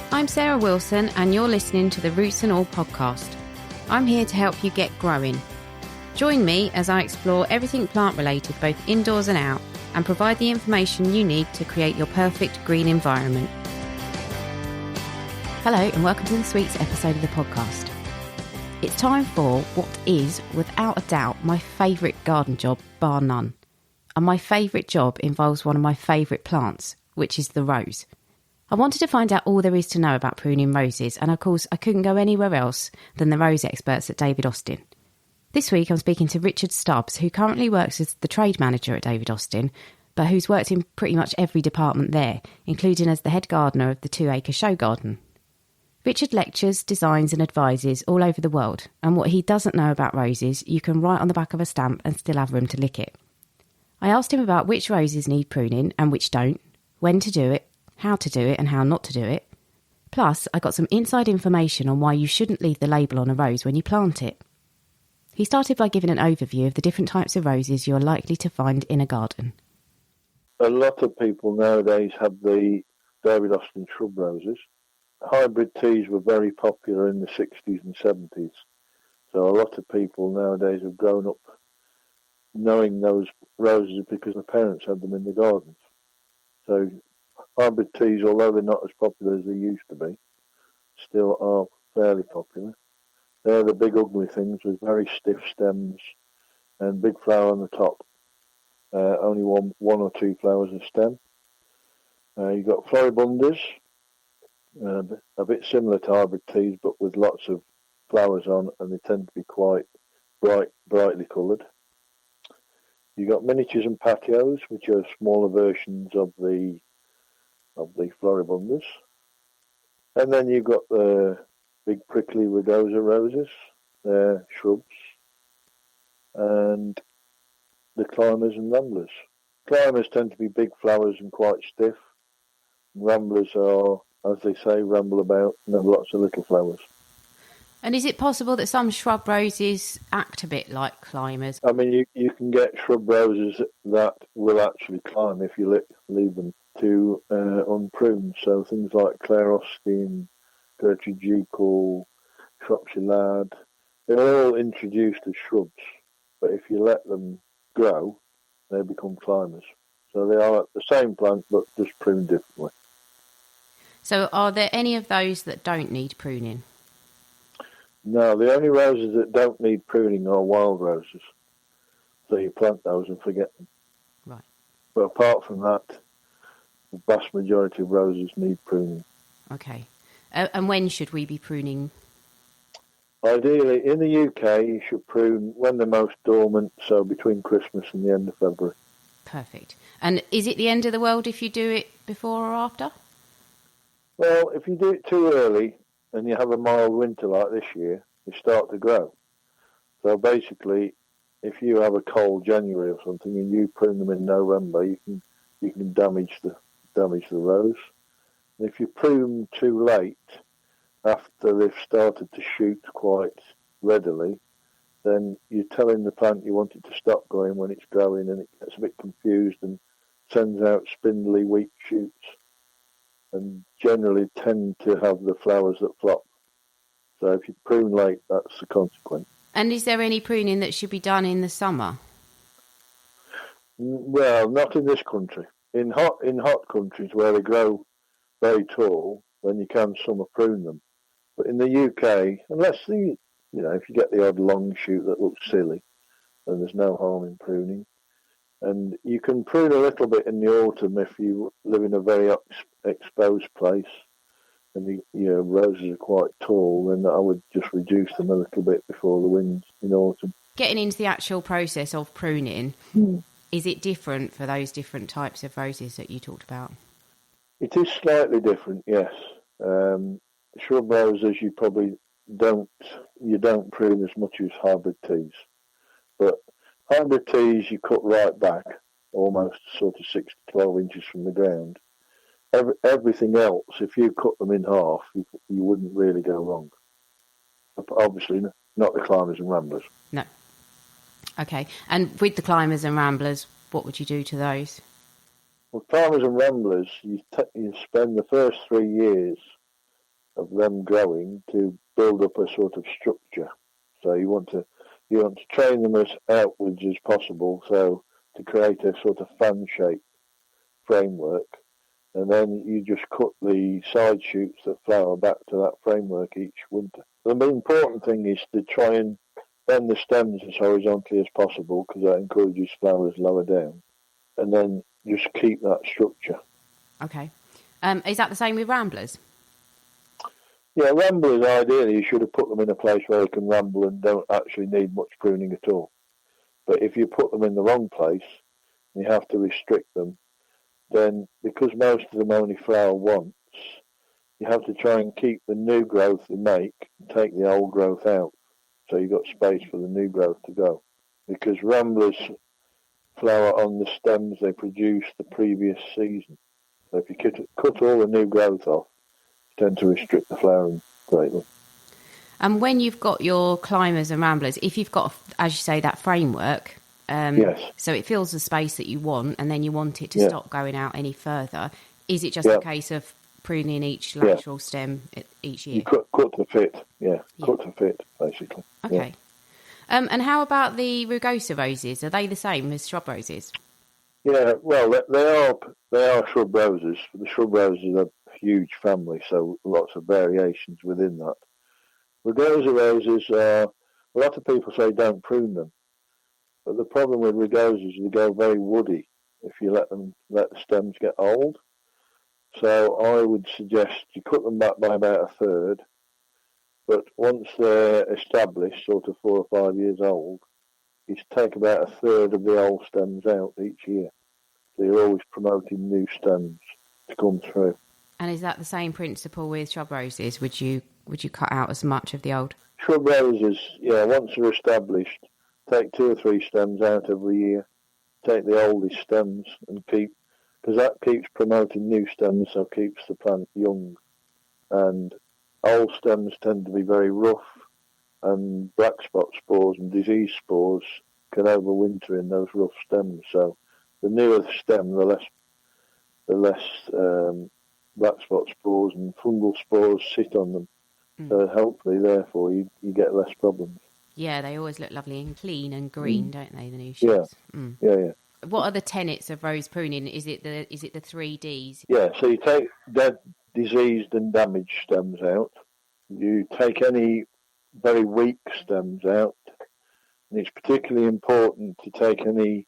I'm Sarah Wilson and you're listening to the Roots and All podcast. I'm here to help you get growing. Join me as I explore everything plant related both indoors and out and provide the information you need to create your perfect green environment. Hello and welcome to this week's episode of the podcast. It's time for what is, without a doubt, my favourite garden job, bar none. And my favourite job involves one of my favourite plants, which is the rose. I wanted to find out all there is to know about pruning roses, and of course I couldn't go anywhere else than the rose experts at David Austin. This week I'm speaking to Richard Stubbs, who currently works as the trade manager at David Austin, but who's worked in pretty much every department there, including as the head gardener of the 2-acre show garden. Richard lectures, designs and advises all over the world, and what he doesn't know about roses you can write on the back of a stamp and still have room to lick it. I asked him about which roses need pruning and which don't, when to do it, how to do it and how not to do it. Plus, I got some inside information on why you shouldn't leave the label on a rose when you plant it. He started by giving an overview of the different types of roses you're likely to find in a garden. A lot of people nowadays have the David Austin shrub roses. Hybrid teas were very popular in the 60s and 70s. So a lot of people nowadays have grown up knowing those roses because their parents had them in the gardens. So hybrid teas, although they're not as popular as they used to be, still are fairly popular. They're the big ugly things with very stiff stems and big flower on the top. Only one or two flowers a stem. You've got floribundas, a bit similar to hybrid teas but with lots of flowers on, and they tend to be quite brightly coloured. You've got miniatures and patios, which are smaller versions of the floribundas. And then you've got the big prickly Rugosa Roses, they're shrubs, and the climbers and ramblers. Climbers tend to be big flowers and quite stiff. Ramblers are, as they say, ramble about and have lots of little flowers. And is it possible that some shrub roses act a bit like climbers? I mean, you can get shrub roses that will actually climb if you leave them to unpruned. So things like Claire Austin, Gertrude Jekyll, Shropshire Lad, they're all introduced as shrubs. But if you let them grow, they become climbers. So they are the same plant, but just pruned differently. So are there any of those that don't need pruning? No, the only roses that don't need pruning are wild roses. So you plant those and forget them. Right. But apart from that, the vast majority of roses need pruning. Okay. And when should we be pruning? Ideally, in the UK, you should prune when they're most dormant, so between Christmas and the end of February. Perfect. And is it the end of the world if you do it before or after? Well, if you do it too early and you have a mild winter like this year, they start to grow. So basically, if you have a cold January or something and you prune them in November, you can damage the rose. And if you prune too late, after they've started to shoot quite readily, then you're telling the plant you want it to stop growing when it's growing, and it gets a bit confused and sends out spindly, weak shoots, and generally tend to have the flowers that flop. So if you prune late, that's the consequence. And is there any pruning that should be done in the summer? Well, not in this country. In hot countries where they grow very tall, then you can summer prune them. But in the UK, unless if you get the odd long shoot that looks silly, then there's no harm in pruning. And you can prune a little bit in the autumn if you live in a very exposed place and the roses are quite tall, then I would just reduce them a little bit before the winds in autumn. Getting into the actual process of pruning, is it different for those different types of roses that you talked about? It is slightly different, yes. Shrub roses you probably don't prune as much as hybrid teas. But hybrid teas you cut right back, almost sort of 6 to 12 inches from the ground. Everything else, if you cut them in half, you wouldn't really go wrong. Obviously, not the climbers and ramblers. No. Okay. And with the climbers and ramblers, what would you do to those? Well, climbers and ramblers, you spend the first 3 years of them growing to build up a sort of structure. So you want to train them as outwards as possible, so to create a sort of fan-shaped framework, and then you just cut the side shoots that flower back to that framework each winter. The important thing is to try and bend the stems as horizontally as possible, because that encourages flowers lower down, and then just keep that structure. Okay. Is that the same with ramblers? Yeah, ramblers, ideally, you should have put them in a place where they can ramble and don't actually need much pruning at all. But if you put them in the wrong place, and you have to restrict them, then because most of them only flower once, you have to try and keep the new growth they make and take the old growth out, so you've got space for the new growth to go. Because ramblers flower on the stems they produced the previous season. So if you cut all the new growth off, you tend to restrict the flowering greatly. And when you've got your climbers and ramblers, if you've got, as you say, that framework, yes. So it fills the space that you want, and then you want it to stop going out any further, is it just a case of pruning each lateral stem each year? You cut to fit, cut to fit, basically. Okay. Yeah. And how about the Rugosa Roses? Are they the same as shrub roses? Yeah, well, they are shrub roses. The shrub roses are a huge family, so lots of variations within that. Rugosa roses, a lot of people say don't prune them, but the problem with Rugosas is they go very woody if you let the stems get old. So I would suggest you cut them back by about a third, but once they're established, sort of 4 or 5 years old, you take about a third of the old stems out each year. So you're always promoting new stems to come through. And is that the same principle with shrub roses? Would you cut out as much of the old? Shrub roses, once they're established, take 2 or 3 stems out every year. Take the oldest stems and keep, because that keeps promoting new stems, so keeps the plant young. And old stems tend to be very rough, and black spot spores and disease spores can overwinter in those rough stems. So the newer the stem, the less black spot spores and fungal spores sit on them. So hopefully, therefore, you get less problems. Yeah, they always look lovely and clean and green, don't they, the new shoots? Yeah. What are the tenets of rose pruning? Is it the 3 Ds? Yeah, so you take dead, diseased and damaged stems out. You take any very weak stems out. And it's particularly important to take any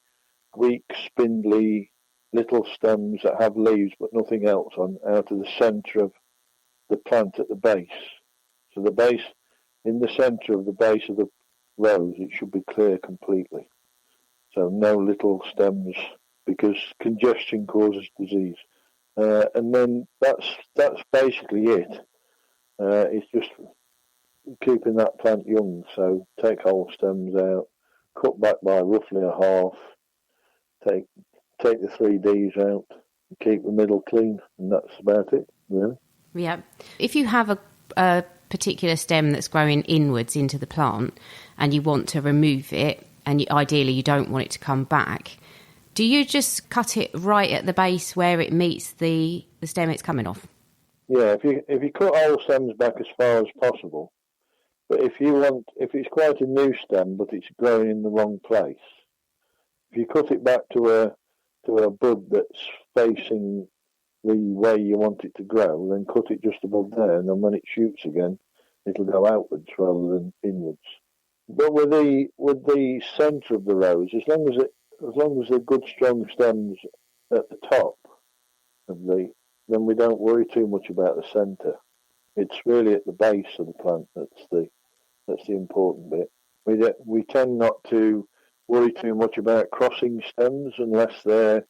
weak, spindly, little stems that have leaves but nothing else on out of the centre of the plant at the base. So the base, in the centre of the base of the rose, it should be clear completely. So no little stems, because congestion causes disease. And then that's basically it. It's just keeping that plant young. So take whole stems out, cut back by roughly a half, take the 3 Ds out, and keep the middle clean, and that's about it, really. Yeah. If you have a particular stem that's growing inwards into the plant and you want to remove it, and ideally you don't want it to come back, do you just cut it right at the base where it meets the stem it's coming off? Yeah, if you cut all stems back as far as possible, but if it's quite a new stem but it's growing in the wrong place, if you cut it back to a bud that's facing the way you want it to grow, then cut it just above there, and then when it shoots again, it'll go outwards rather than inwards. But with the centre of the rose, as long as they're good strong stems at the top then we don't worry too much about the centre. It's really at the base of the plant that's the important bit. We tend not to worry too much about crossing stems unless they're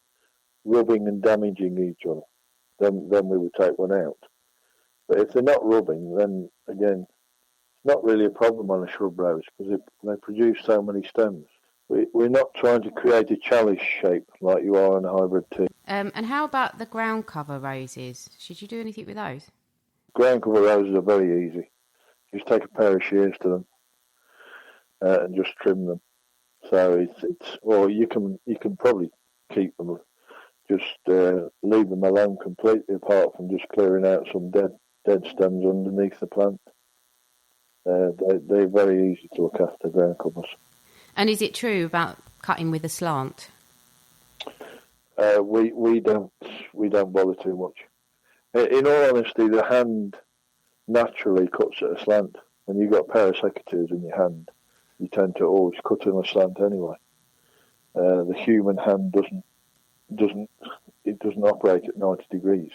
rubbing and damaging each other. Then we would take one out. But if they're not rubbing, then again, it's not really a problem on a shrub rose because they produce so many stems. We're not trying to create a chalice shape like you are in a hybrid tea. And how about the ground cover roses? Should you do anything with those? Ground cover roses are very easy. Just take a pair of shears to them and just trim them. So you can probably keep them, just leave them alone completely apart from just clearing out some dead dead stems underneath the plant. They're very easy to look after, ground covers. And is it true about cutting with a slant? We don't bother too much. In all honesty, the hand naturally cuts at a slant. When you've got a pair of secateurs in your hand, you tend to always cut in a slant anyway. The human hand doesn't operate at 90 degrees.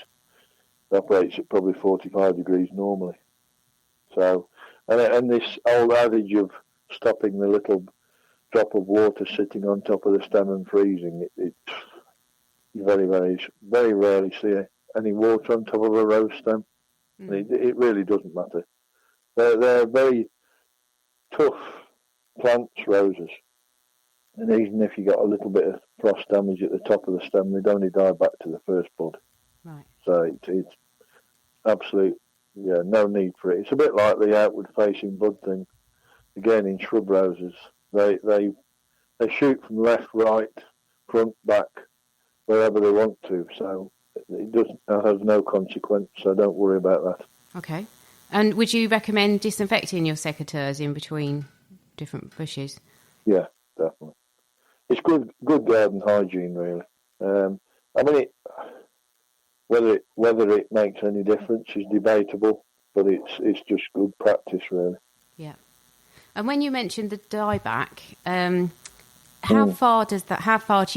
It operates at probably 45 degrees normally. So, and this old adage of stopping the little drop of water sitting on top of the stem and freezing, you very, very, very rarely see any water on top of a rose stem. It really doesn't matter. They're very tough plants, roses. And even if you got a little bit of frost damage at the top of the stem, they'd only die back to the first bud. Right. So it's absolute, no need for it. It's a bit like the outward-facing bud thing. Again, in shrub roses, they shoot from left, right, front, back, wherever they want to. So it has no consequence. So don't worry about that. Okay. And would you recommend disinfecting your secateurs in between different bushes? Yeah, definitely. It's good garden hygiene, really. I mean, whether it makes any difference is debatable, but it's just good practice, really. Yeah. And when you mentioned the dieback, how far do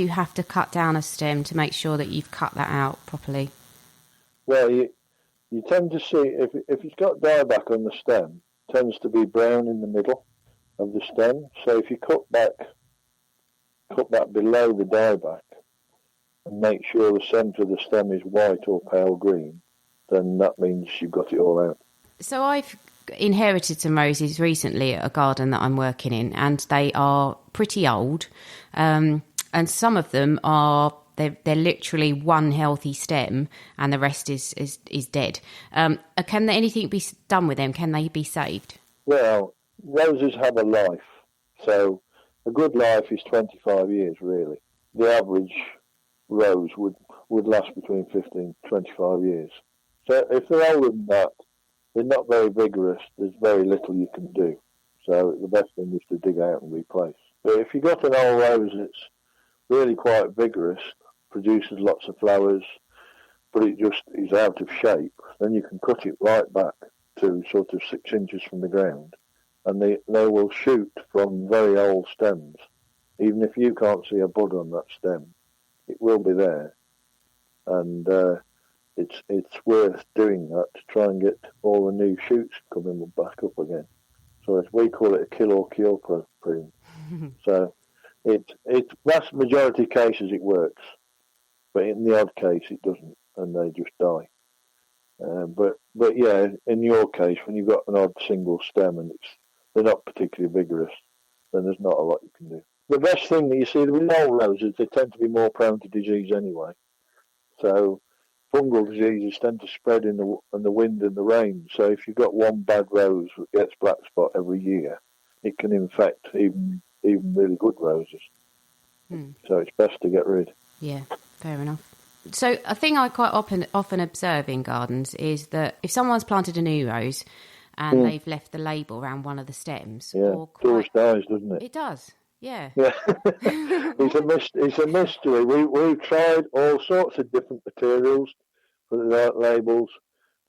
you have to cut down a stem to make sure that you've cut that out properly? Well, you tend to see if it's got dieback on the stem, it tends to be brown in the middle of the stem. So if you cut back below the dieback and make sure the centre of the stem is white or pale green, then that means you've got it all out. So I've inherited some roses recently at a garden that I'm working in, and they are pretty old, and some of them are they're literally one healthy stem and the rest is dead. Can anything be done with them? Can they be saved? Well, roses have a life, so a good life is 25 years, really. The average rose would last between 15 to 25 years. So if they're older than that, they're not very vigorous, there's very little you can do. So the best thing is to dig out and replace. But if you've got an old rose that's really quite vigorous, produces lots of flowers, but it just is out of shape, then you can cut it right back to sort of 6 inches from the ground, and they will shoot from very old stems. Even if you can't see a bud on that stem, it will be there, and it's worth doing that to try and get all the new shoots coming back up again. So as we call it, a kill or cure prune. So it vast majority of cases it works, but in the odd case it doesn't, and they just die. But yeah, in your case, when you've got an odd single stem and they're not particularly vigorous, then there's not a lot you can do. The best thing that you see with old roses, they tend to be more prone to disease anyway. So fungal diseases tend to spread in the wind and the rain. So if you've got one bad rose that gets black spot every year, it can infect even really good roses. So it's best to get rid. Yeah, fair enough. So a thing I quite often observe in gardens is that if someone's planted a new rose and they've left the label around one of the stems, it always dies, doesn't it? It does. Yeah. It's a mystery. We've tried all sorts of different materials for the labels,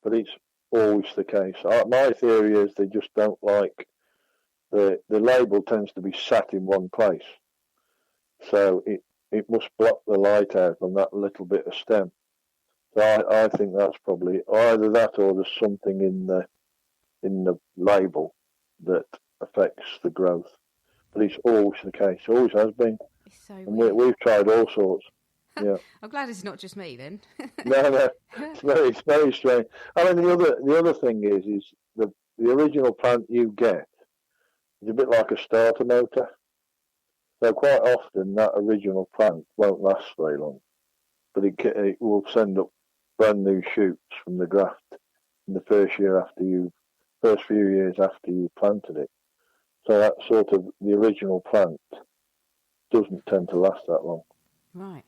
but it's always the case. My theory is they just don't like the label tends to be sat in one place, so it must block the light out on that little bit of stem. So I think that's probably either that or there's something in the label that affects the growth. But it's always the case. Always has been. It's so and weird. We've tried all sorts. Yeah. I'm glad it's not just me then. No. It's very strange. I mean, the other thing is the original plant you get is a bit like a starter motor. So quite often that original plant won't last very long, but it will send up brand new shoots from the graft in the first few years after you planted it. So that sort of the original plant doesn't tend to last that long. Right.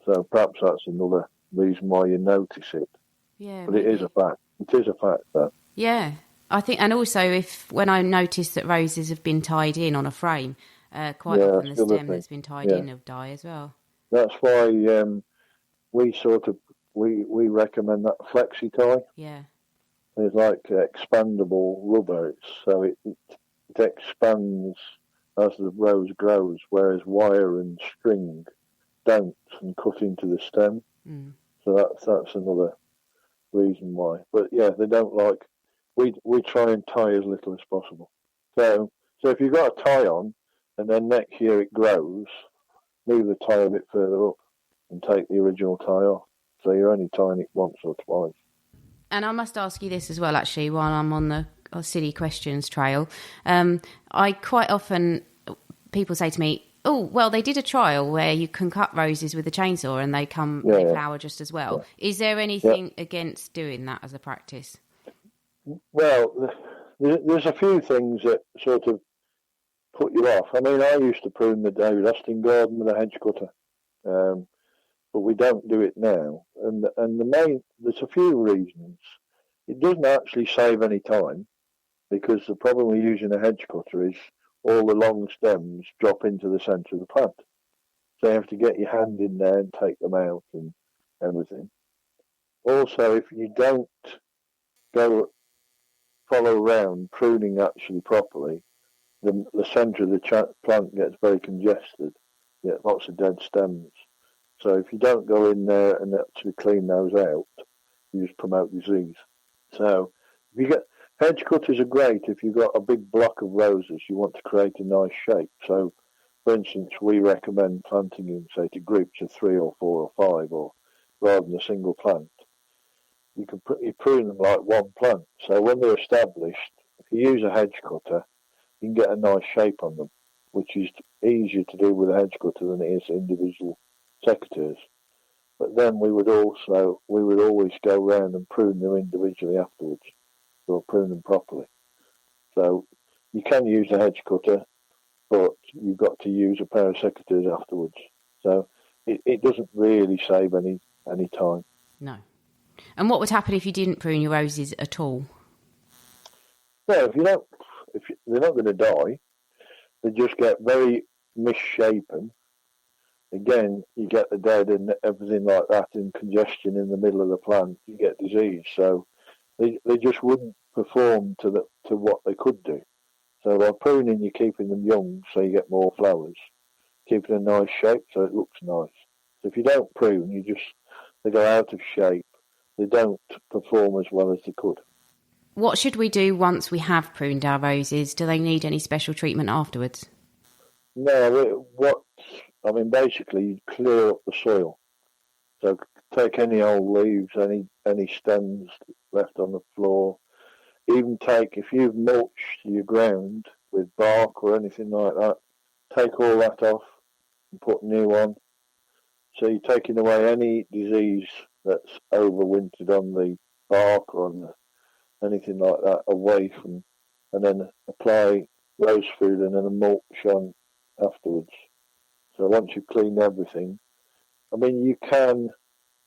So perhaps that's another reason why you notice it. Yeah. But it is a fact. It is a fact, though. Yeah, I think, and also when I notice that roses have been tied in on a frame, quite often the That's the other stem thing. that's been tied Yeah, in will die as well. that's why we recommend that Flexitime. Yeah. It's like expandable rubber, so it expands as the rose grows, whereas wire and string don't and cut into the stem. Mm. So that's another reason why. But yeah, they don't like. We try and tie as little as possible. So if you've got a tie on, and then next year it grows, move the tie a bit further up and take the original tie off. So you're only tying it once or twice. And I must ask you this as well, actually, while I'm on the silly questions trail. I quite often, people say to me, oh, well, they did a trial where you can cut roses with a chainsaw and they flower just as well. Yeah. Is there anything against doing that as a practice? Well, there's a few things that sort of put you off. I mean, I used to prune the David Austin garden with a hedge cutter, but we don't do it now. And there's a few reasons. It doesn't actually save any time, because the problem with using a hedge cutter is all the long stems drop into the centre of the plant. So you have to get your hand in there and take them out and everything. Also, if you don't follow around pruning actually properly, the centre of the plant gets very congested. You get lots of dead stems. So if you don't go in there and actually clean those out, you just promote disease. So if you get hedge cutters are great if you've got a big block of roses you want to create a nice shape. So, for instance, we recommend planting in, say, to groups of 3 or 4 or 5, or rather than a single plant. You prune them like one plant. So when they're established, if you use a hedge cutter, you can get a nice shape on them, which is easier to do with a hedge cutter than it is individual secateurs. But then we would always go round and prune them individually afterwards, or prune them properly. So you can use a hedge cutter, but you've got to use a pair of secateurs afterwards. So it doesn't really save any time. No. And what would happen if you didn't prune your roses at all? No, if they're not going to die, they just get very misshapen. Again, you get the dead and everything like that, and congestion in the middle of the plant. You get disease, so they just wouldn't perform to what they could do. So by pruning, you're keeping them young, so you get more flowers, keeping a nice shape, so it looks nice. So if you don't prune, they go out of shape. They don't perform as well as they could. What should we do once we have pruned our roses? Do they need any special treatment afterwards? No, basically you clear up the soil. So take any old leaves, any stems left on the floor. Even if you've mulched your ground with bark or anything like that, take all that off and put new on. So you're taking away any disease that's overwintered on the bark or on anything like that away from, and then apply rose food and then a mulch on afterwards. So once you've cleaned everything, I mean, you can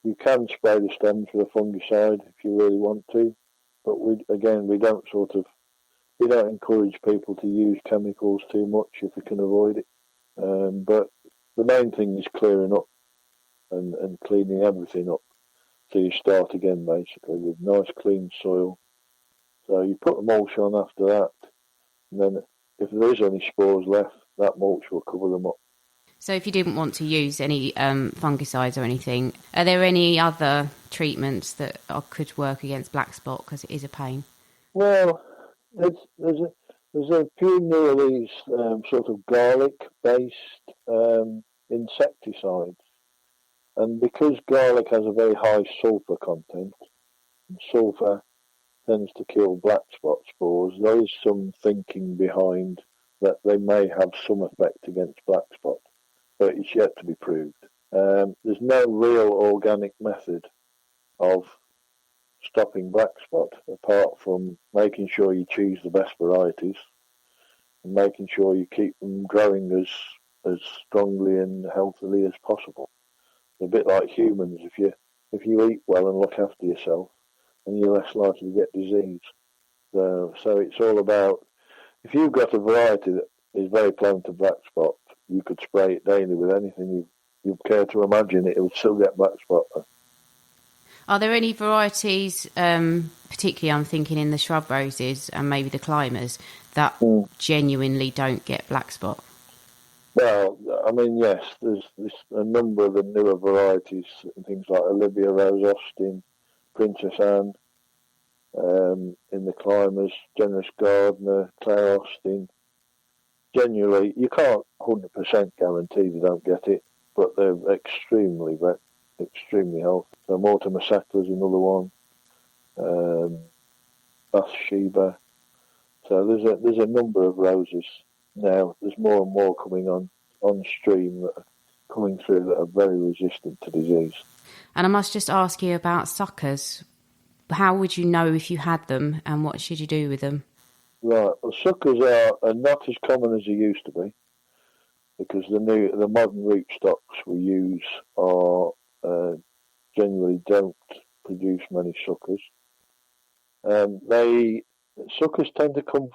spray the stems with a fungicide if you really want to, but we don't encourage people to use chemicals too much if we can avoid it. But the main thing is clearing up and cleaning everything up, so you start again basically with nice clean soil. So you put the mulch on after that, and then if there is any spores left, that mulch will cover them up. So if you didn't want to use any fungicides or anything, are there any other treatments that could work against black spot, because it is a pain? Well, there's a few new of these sort of garlic-based insecticides, and because garlic has a very high sulfur content, and sulfur tends to kill black spot spores, there is some thinking behind that they may have some effect against black spot, but it's yet to be proved. There's no real organic method of stopping black spot apart from making sure you choose the best varieties and making sure you keep them growing as strongly and healthily as possible. It's a bit like humans. If you eat well and look after yourself, and you're less likely to get disease. So it's all about, if you've got a variety that is very prone to black spot, you could spray it daily with anything you care to imagine, it would still get black spot. Are there any varieties, particularly I'm thinking in the shrub roses and maybe the climbers, that genuinely don't get black spot? Well, I mean, yes, there's a number of the newer varieties, things like Olivia Rose Austin, Princess Anne, in the climbers, Generous Gardener, Claire Austin. Generally, you can't 100% guarantee they don't get it, but they're extremely healthy. So Mortimer Sackler's another one, Bathsheba. So there's a number of roses now. There's more and more coming on stream that are coming through that are very resistant to disease. And I must just ask you about suckers. How would you know if you had them, and what should you do with them? Right, well, suckers are not as common as they used to be, because the modern rootstocks we use are generally don't produce many suckers. Suckers tend to come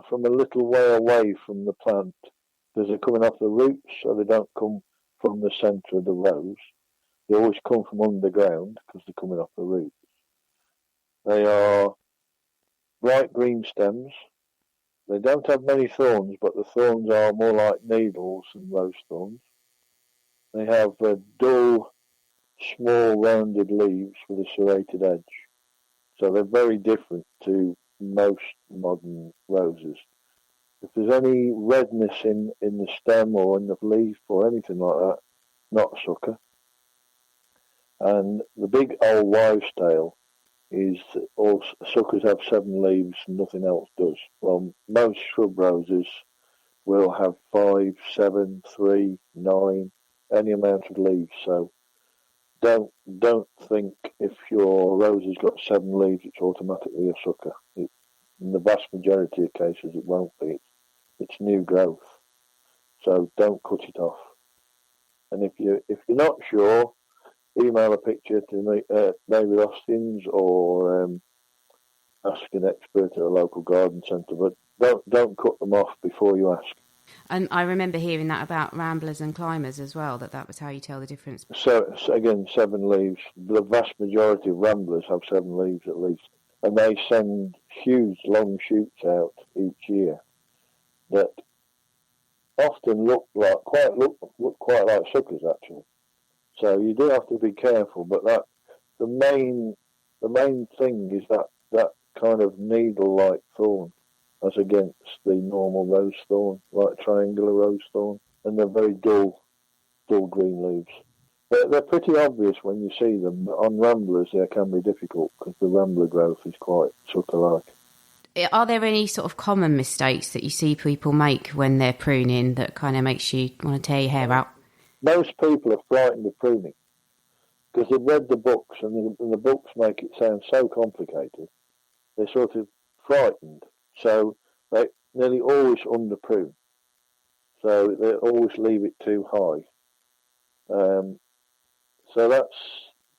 from a little way away from the plant, because they're coming off the roots, so they don't come from the centre of the rose. They always come from underground because they're coming off the roots. They are bright green stems. They don't have many thorns, but the thorns are more like needles than rose thorns. They have dull, small, rounded leaves with a serrated edge. So they're very different to most modern roses. If there's any redness in the stem or in the leaf or anything like that, not sucker. And the big old wives' tale is all suckers have 7 leaves and nothing else does. Well, most shrub roses will have 5, 7, 3, 9, any amount of leaves. So don't think if your rose has got 7 leaves, it's automatically a sucker. In the vast majority of cases, it won't be. It's new growth. So don't cut it off. And if you're not sure, email a picture to David Austin's or ask an expert at a local garden centre. But don't cut them off before you ask. And I remember hearing that about ramblers and climbers as well, that was how you tell the difference. So again, 7 leaves. The vast majority of ramblers have 7 leaves at least. And they send huge long shoots out each year that often look quite like suckers actually. So you do have to be careful, but the main thing is that kind of needle-like thorn as against the normal rose thorn, like triangular rose thorn, and they're very dull green leaves. They're pretty obvious when you see them, but on ramblers they can be difficult because the rambler growth is quite sucker-like. Are there any sort of common mistakes that you see people make when they're pruning that kind of makes you want to tear your hair out? Most people are frightened of pruning because they've read the books and the books make it sound so complicated. They're sort of frightened, so they nearly always under prune. So they always leave it too high. So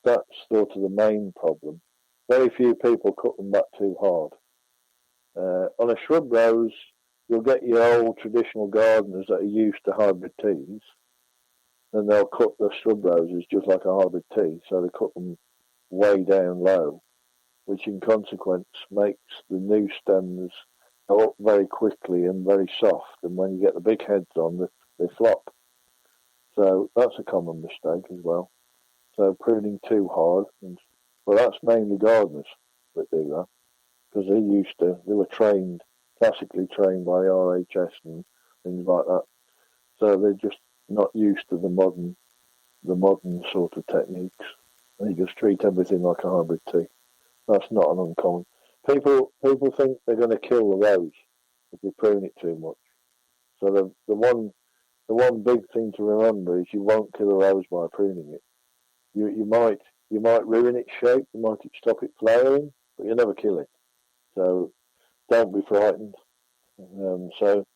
that's sort of the main problem. Very few people cut them back too hard. On a shrub rose, you'll get your old traditional gardeners that are used to hybrid teas, and they'll cut the shrub roses just like a hybrid tea, so they cut them way down low, which in consequence makes the new stems go up very quickly and very soft, and when you get the big heads on, they flop. So that's a common mistake as well. So pruning too hard, well, that's mainly gardeners that do that, because they were classically trained by RHS and things like that. So they're just not used to the modern sort of techniques. They just treat everything like a hybrid tea. That's not an uncommon. People think they're going to kill the rose if you prune it too much. So the one big thing to remember is you won't kill a rose by pruning it. You might ruin its shape, you might stop it flowering, but you never kill it. So don't be frightened. So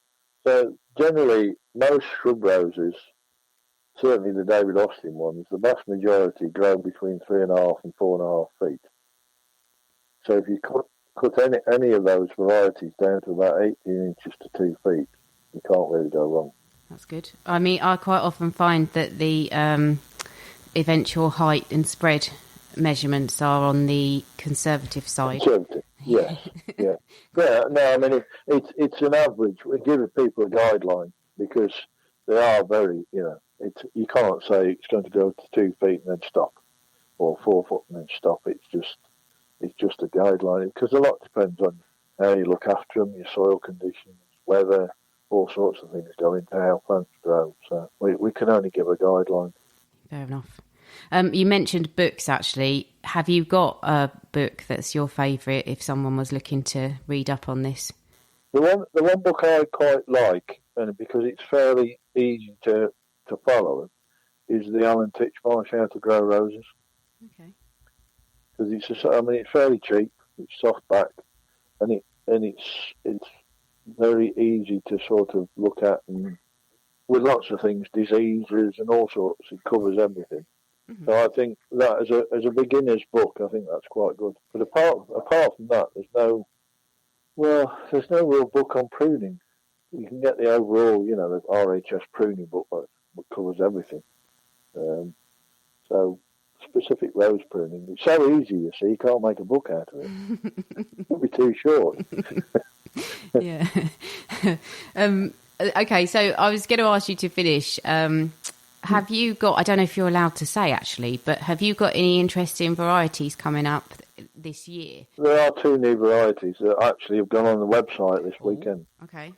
generally, most shrub roses, certainly the David Austin ones, the vast majority grow between 3.5 and 4.5 feet. So if you cut any of those varieties down to about 18 inches to 2 feet, you can't really go wrong. That's good. I mean, I quite often find that the eventual height and spread measurements are on the conservative side. Conservative, yes, yeah. Yeah, no, I mean, it's an average. We give people a guideline because they are very, you can't say it's going to go to 2 feet and then stop, or 4 foot and then stop. It's just a guideline because a lot depends on how you look after them, your soil conditions, weather, all sorts of things go into how plants grow. So we can only give a guideline. Fair enough. You mentioned books, actually. Have you got a book that's your favourite if someone was looking to read up on this? The one book I quite like, and because it's fairly easy to follow, is the Alan Titchmarsh How to Grow Roses. Okay. Because it's fairly cheap. It's soft back, and it's very easy to sort of look at, and with lots of things, diseases and all sorts. It covers everything. Mm-hmm. So I think that as a beginner's book, I think that's quite good. But apart from that, there's no real book on pruning. You can get the overall, the RHS pruning book that covers everything. So specific rose pruning, it's so easy, you see, you can't make a book out of it. It'll be too short. Yeah. Okay, so I was going to ask you to finish. Have you got, I don't know if you're allowed to say actually, but have you got any interesting varieties coming up this year? There are 2 new varieties that actually have gone on the website this weekend. Okay.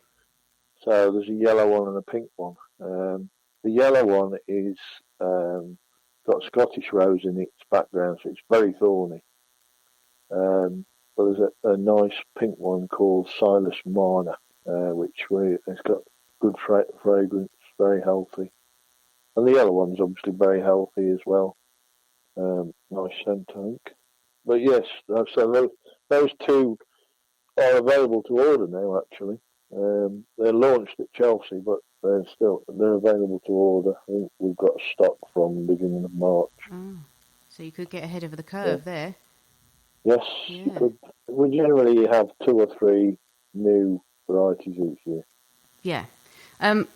So there's a yellow one and a pink one. The yellow one is got Scottish rose in its background, so it's very thorny. But there's a nice pink one called Silas Marner, it's got good fragrance, very healthy. And the yellow one's obviously very healthy as well. Nice scent, I think. But yes, so those 2 are available to order now, actually. They're launched at Chelsea, but they're available to order. I think we've got stock from the beginning of March. Oh, so you could get ahead of the curve there. Yes, you could. We generally have 2 or 3 new varieties each year. Yeah.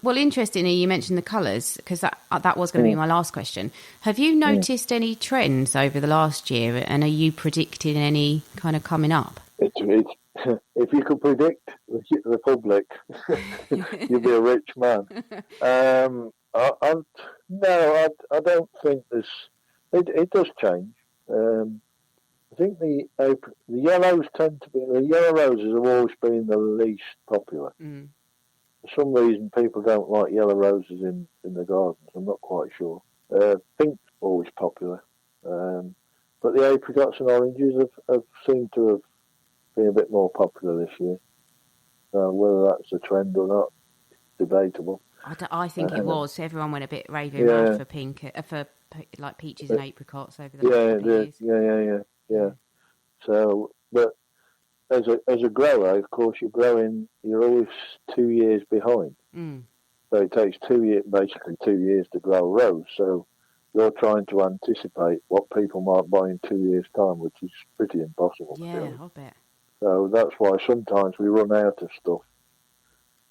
Well, interestingly, you mentioned the colours, because that was going to be my last question. Have you noticed any trends over the last year, and are you predicting any kind of coming up? If you could predict the public, you'd be a rich man. I don't think there's. It does change. I think the yellows the yellow roses have always been the least popular. Mm. For some reason, people don't like yellow roses in the gardens. I'm not quite sure. Pink's always popular, but the apricots and oranges have seemed to have been a bit more popular this year. Whether that's a trend or not, debatable. I think it was. Everyone went a bit raving mad for pink, for like peaches and apricots over the last couple of years. Yeah. So, but as a grower, of course, you're always 2 years behind. Mm. So it takes basically 2 years to grow a rose. So you're trying to anticipate what people might buy in 2 years' time, which is pretty impossible. Yeah, I'll bet. So that's why sometimes we run out of stuff,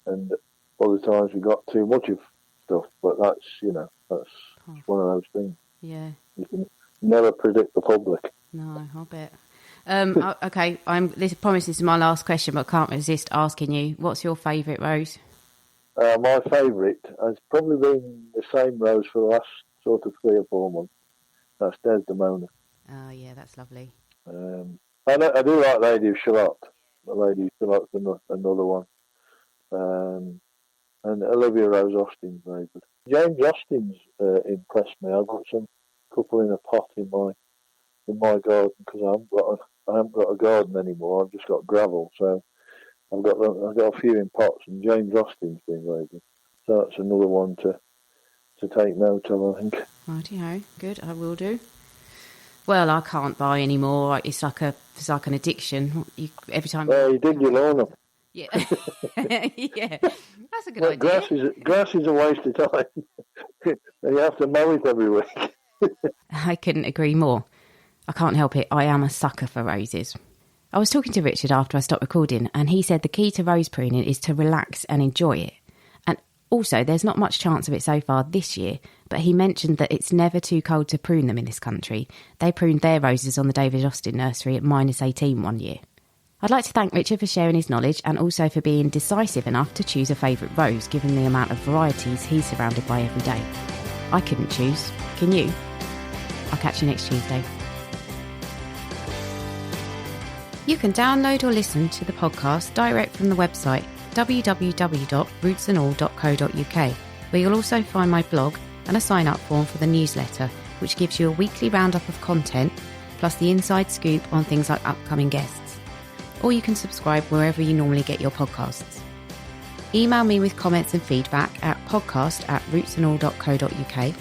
and other times we got too much of stuff. But that's one of those things. Yeah. You can never predict the public. No, I'll bet. Okay, this is my last question, but I can't resist asking you, what's your favourite rose? My favourite has probably been the same rose for the last sort of 3 or 4 months. That's Desdemona. Oh, yeah, that's lovely. I do like Lady of Shalott. Lady of Shallott's another one. And Olivia Rose Austin's very good. James Austin's impressed me. I've got some couple in a pot in my garden because I haven't got a garden anymore. I've just got gravel, so I've got a few in pots. And James Austin's been very good. So that's another one to take note of, I think. Rightio, good. I will do. Well, I can't buy any more. It's like an addiction. Every time. You dig your lawn up. Yeah, yeah. That's a good idea. Grass is a waste of time. You have to mow it every week. I couldn't agree more. I can't help it. I am a sucker for roses. I was talking to Richard after I stopped recording, and he said the key to rose pruning is to relax and enjoy it. And also, there's not much chance of it so far this year, but he mentioned that it's never too cold to prune them in this country. They pruned their roses on the David Austin nursery at -18 one year. I'd like to thank Richard for sharing his knowledge and also for being decisive enough to choose a favourite rose given the amount of varieties he's surrounded by every day. I couldn't choose. Can you? I'll catch you next Tuesday. You can download or listen to the podcast direct from the website www.rootsandall.co.uk, where you'll also find my blog and a sign-up form for the newsletter, which gives you a weekly roundup of content, plus the inside scoop on things like upcoming guests. Or you can subscribe wherever you normally get your podcasts. Email me with comments and feedback at podcast@rootsandall.co.uk.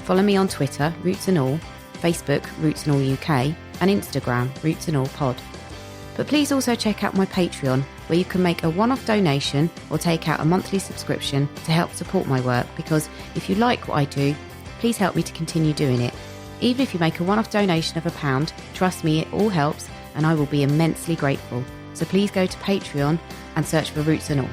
Follow me on Twitter, Roots and All, Facebook, Roots and All UK, and Instagram, Roots and All Pod. But please also check out my Patreon, where you can make a one-off donation or take out a monthly subscription to help support my work, because if you like what I do, please help me to continue doing it. Even if you make a one-off donation of £1, trust me, it all helps, and I will be immensely grateful. So please go to Patreon and search for Roots and All.